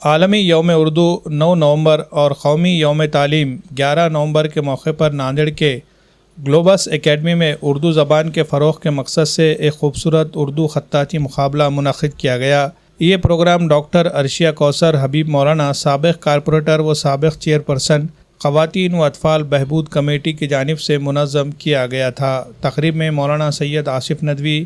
عالمی یوم اردو 9 نومبر اور قومی یوم تعلیم 11 نومبر کے موقع پر ناندیڑ کے گلوبس اکیڈمی میں اردو زبان کے فروغ کے مقصد سے ایک خوبصورت اردو خطاطی مقابلہ منعقد کیا گیا۔ یہ پروگرام ڈاکٹر عرشیہ کوثر حبیب مولانا، سابق کارپوریٹر و سابق چیئرپرسن خواتین و اطفال بہبود کمیٹی کی جانب سے منظم کیا گیا تھا۔ تقریب میں مولانا سید آصف ندوی،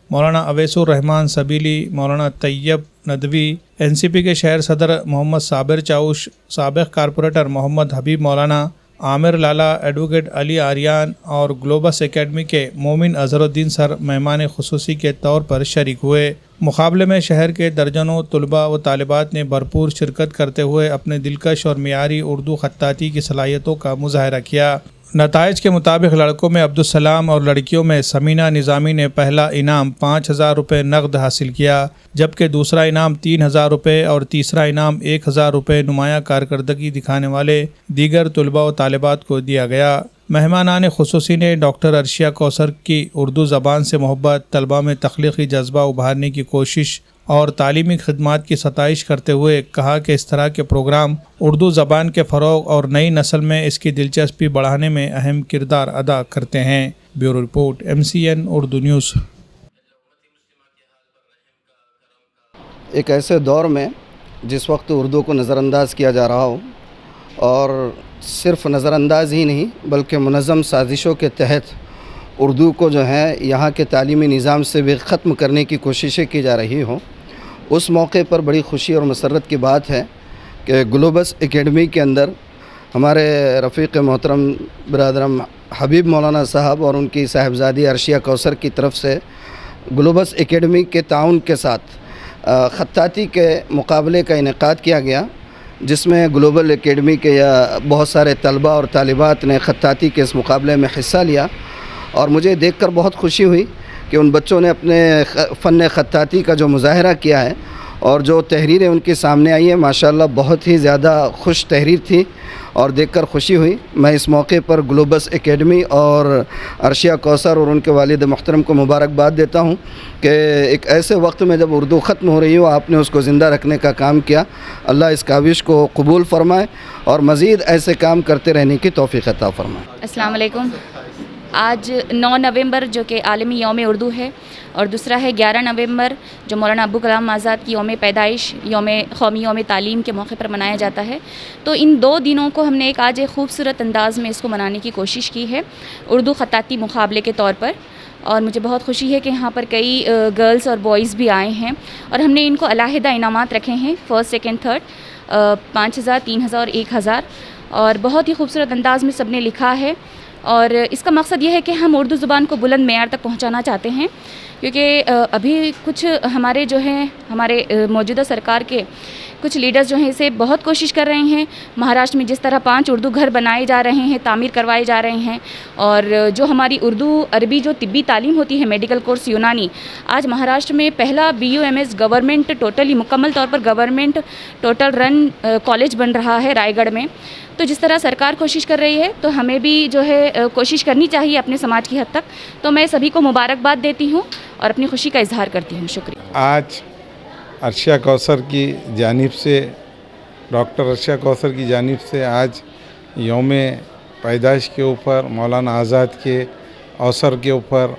مولانا اویس الرحمان سبیلی، مولانا طیب ندوی، NCP کے شہر صدر محمد صابر چاؤش، سابق کارپوریٹر محمد حبیب مولانا، عامر لالا، ایڈوکیٹ علی آریان اور گلوبس اکیڈمی کے مومن اظہر الدین سر مہمان خصوصی کے طور پر شریک ہوئے۔ مقابلے میں شہر کے درجنوں طلباء و طالبات نے بھرپور شرکت کرتے ہوئے اپنے دلکش اور معیاری اردو خطاطی کی صلاحیتوں کا مظاہرہ کیا۔ نتائج کے مطابق لڑکوں میں عبدالسلام اور لڑکیوں میں سمینہ نظامی نے پہلا انعام 5,000 روپے نقد حاصل کیا، جبکہ دوسرا انعام 3,000 روپے اور تیسرا انعام 1,000 روپے نمایاں کارکردگی دکھانے والے دیگر طلباء و طالبات کو دیا گیا۔ مہمانان خصوصی نے ڈاکٹر عرشیہ کوثر کی اردو زبان سے محبت، طلباء میں تخلیقی جذبہ ابھارنے کی کوشش اور تعلیمی خدمات کی ستائش کرتے ہوئے کہا کہ اس طرح کے پروگرام اردو زبان کے فروغ اور نئی نسل میں اس کی دلچسپی بڑھانے میں اہم کردار ادا کرتے ہیں۔ Bureau report, MCN Urdu news. ایک ایسے دور میں جس وقت اردو کو نظر انداز کیا جا رہا ہو، اور صرف نظر انداز ہی نہیں بلکہ منظم سازشوں کے تحت اردو کو جو ہے یہاں کے تعلیمی نظام سے بھی ختم کرنے کی کوششیں کی جا رہی ہوں، اس موقع پر بڑی خوشی اور مسرت کی بات ہے کہ گلوبس اکیڈمی کے اندر ہمارے رفیق محترم برادرم حبیب مولانا صاحب اور ان کی صاحبزادی عرشیہ کوثر کی طرف سے گلوبس اکیڈمی کے تعاون کے ساتھ خطاطی کے مقابلے کا انعقاد کیا گیا، جس میں گلوبل اکیڈمی کے بہت سارے طلباء اور طالبات نے خطاطی کے اس مقابلے میں حصہ لیا، اور مجھے دیکھ کر بہت خوشی ہوئی کہ ان بچوں نے اپنے فن خطاطی کا جو مظاہرہ کیا ہے اور جو تحریریں ان کے سامنے آئی ہیں، ماشاءاللہ بہت ہی زیادہ خوش تحریر تھی اور دیکھ کر خوشی ہوئی۔ میں اس موقع پر گلوبس اکیڈمی اور عرشیہ کوثر اور ان کے والد محترم کو مبارکباد دیتا ہوں کہ ایک ایسے وقت میں جب اردو ختم ہو رہی ہو آپ نے اس کو زندہ رکھنے کا کام کیا۔ اللہ اس کاوش کو قبول فرمائے اور مزید ایسے کام کرتے رہنے کی توفیق عطا فرمائے۔ السلام علیکم۔ آج 9 نومبر جو کہ عالمی یوم اردو ہے، اور دوسرا ہے 11 نومبر جو مولانا ابو کلام آزاد کی یوم پیدائش، قومی یوم تعلیم کے موقع پر منایا جاتا ہے۔ تو ان دو دنوں کو ہم نے آج ایک خوبصورت انداز میں اس کو منانے کی کوشش کی ہے اردو خطاطی مقابلے کے طور پر، اور مجھے بہت خوشی ہے کہ یہاں پر کئی گرلز اور بوائز بھی آئے ہیں، اور ہم نے ان کو علیحدہ انعامات رکھے ہیں، فرسٹ، سیکنڈ، تھرڈ، 5,000، 3,000 اور 1,000، اور بہت ہی خوبصورت انداز میں سب نے لکھا ہے۔ اور اس کا مقصد یہ ہے کہ ہم اردو زبان کو بلند معیار تک پہنچانا چاہتے ہیں، کیونکہ ابھی کچھ ہمارے موجودہ سرکار کے کچھ لیڈرز جو ہیں اسے بہت کوشش کر رہے ہیں۔ مہاراشٹر میں جس طرح 5 اردو گھر بنائے جا رہے ہیں، تعمیر کروائے جا رہے ہیں، اور جو ہماری اردو عربی جو طبی تعلیم ہوتی ہے، میڈیکل کورس یونانی، آج مہاراشٹر میں پہلا BUMS گورنمنٹ ٹوٹلی مکمل طور پر گورنمنٹ ٹوٹل رن کالج بن رہا ہے رائے گڑھ میں۔ تو جس طرح سرکار کوشش کر رہی ہے تو ہمیں بھی جو ہے کوشش کرنی چاہیے اپنے سماج کی حد تک۔ تو میں سبھی کو مبارکباد دیتی ہوں اور اپنی خوشی کا اظہار کرتی ہوں۔ شکریہ۔ آج عرشیہ کوثر کی جانب سے، ڈاکٹر عرشیہ کوثر کی جانب سے آج یوم پیدائش کے اوپر، مولانا آزاد کے اوسر کے اوپر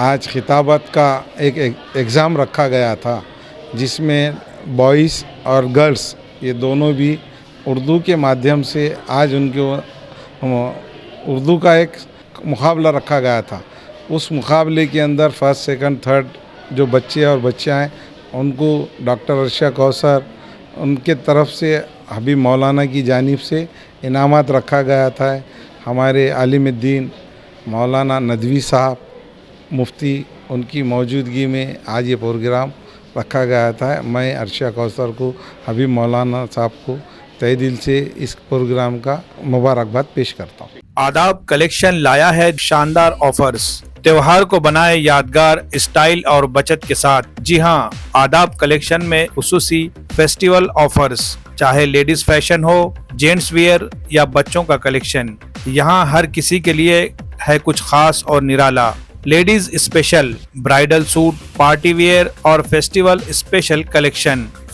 آج خطابت کا ایک ایگزام رکھا گیا تھا، جس میں بوائز اور گرلز یہ دونوں بھی اردو کے مادھیم سے آج ان کو اردو کا ایک مقابلہ رکھا گیا تھا۔ اس مقابلے کے اندر فرسٹ، سیکنڈ، تھرڈ جو بچے اور بچیاں ہیں ان کو ڈاکٹر عرشیہ کوثر ان کے طرف سے حبیب مولانا کی جانب سے انعامات رکھا گیا تھا۔ ہمارے عالم الدین مولانا ندوی صاحب مفتی ان کی موجودگی میں آج یہ پروگرام رکھا گیا تھا۔ میں عرشیہ کوثر کو، حبیب مولانا صاحب کو تہہ دل سے اس پروگرام کا مبارکباد پیش کرتا ہوں۔ آداب کلیکشن لایا ہے شاندار آفرز، تہوار کو بنائے یادگار اسٹائل اور بچت کے ساتھ۔ جی ہاں، آداب کلیکشن میں خصوصی فیسٹیول آفرز، چاہے ladies fashion who, gents where یا بچوں کا کلیکشن، یہاں ہر کسی کے لیے ہے کچھ خاص اور نرالا۔ Ladies special, bridal suit, party wear اور فیسٹیول اسپیشل کلیکشن،